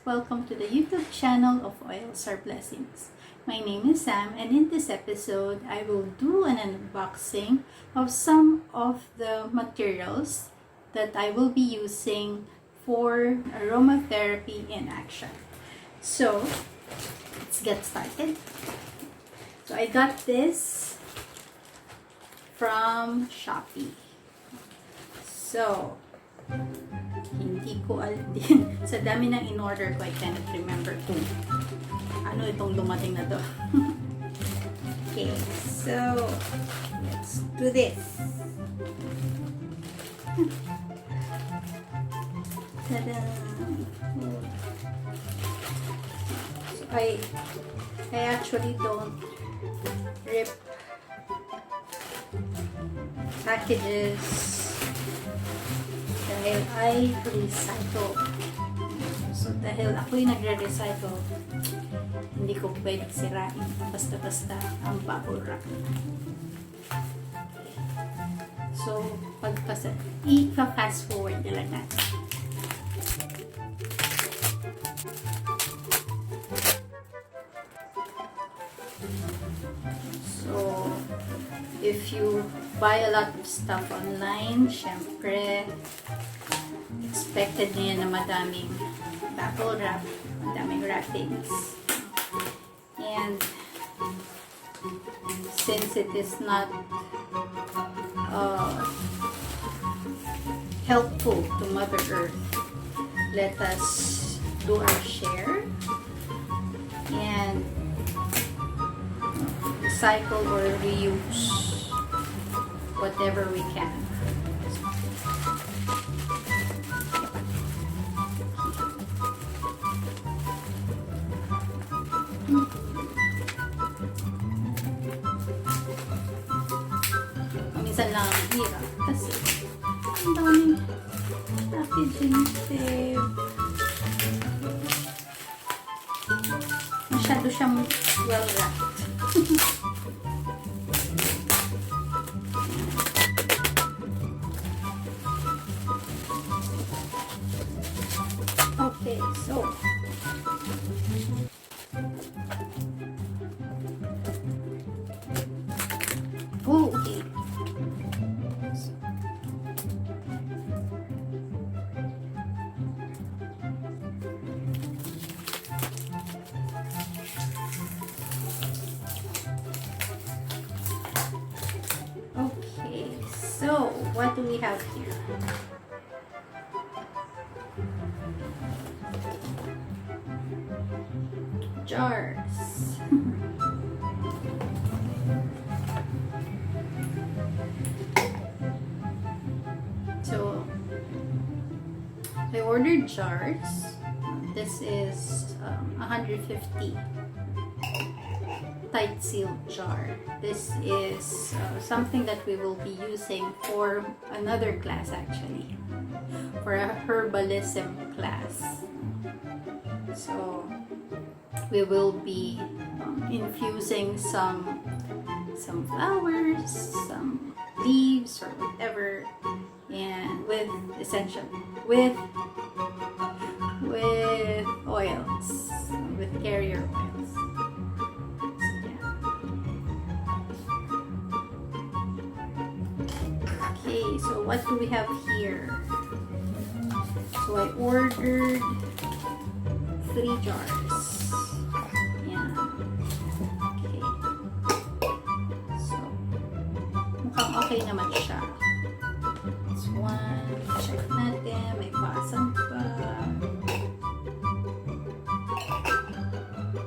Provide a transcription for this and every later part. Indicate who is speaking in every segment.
Speaker 1: Welcome to the YouTube channel of Oils Are Blessings. My name is Sam, and in this episode, I will do an unboxing of some of the materials that I will be using for aromatherapy in action. So, let's get started. So, I got this from Shopee. So, hindi ko alam din. Sa dami ng in-order ko, I cannot remember kung ano itong dumating na to. Okay, so let's do this. Ta-da! So I actually don't rip packages dahil I recycle. So, dahil ako'y nagre-recycle, hindi ko pwedeng sirain basta-basta ang bubble wrap. So, i-fast forward nila natin. So, if you buy a lot of stuff online, syempre, expected niya na madaming bubble wrap, madaming wrappings. And since it is not helpful to Mother Earth, let us do our share and recycle or reuse whatever we can. Minsan lang ang hirap kasi ang daming packaging tape. Masyado siyang well wrapped. Okay, so okay. Okay, so what do we have here? Jars. So I ordered jars. This is 150 tight sealed jar. This is something that we will be using for another class, actually, for a herbalism class. So we will be infusing some flowers, some leaves, or whatever, and with oils, with carrier oils. Okay, so what do we have here? So I ordered 3 jars. Yeah. Okay. So, mukhang okay naman siya. This one, check natin. May pasang pa.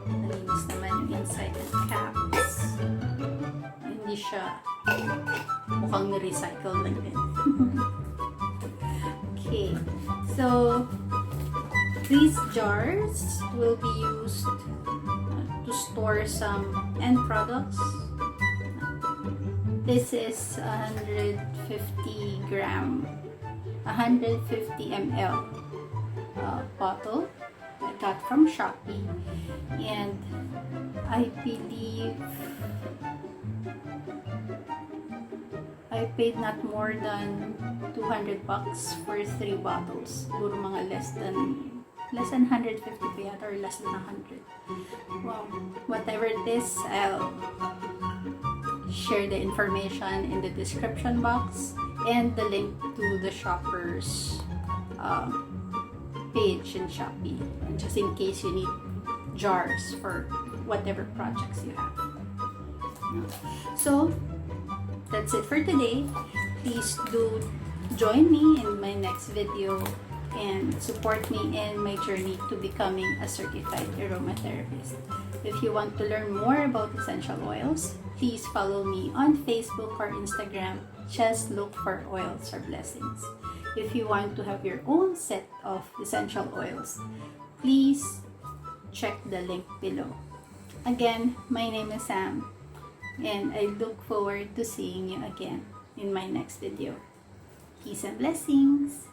Speaker 1: Nalinis naman yung inside ng caps. Hindi siya mukhang ni-recycle lang din. Okay. So, these jars will be used to store some end products. This is 150 ml bottle I got from Shopee, and I believe I paid not more than $200 for 3 bottles. Siguro mga less than less than 150 fiat or less than 100. Well, whatever it is, I'll share the information in the description box and the link to the shopper's page in Shopee, just in case you need jars for whatever projects you have. So that's it for today. Please do join me in my next video and support me in my journey to becoming a certified aromatherapist. If you want to learn more about essential oils, please follow me on Facebook or Instagram. Just look for Oils Are Blessings. If you want to have your own set of essential oils, please check the link below. Again, my name is Sam, and I look forward to seeing you again in my next video. Peace and blessings!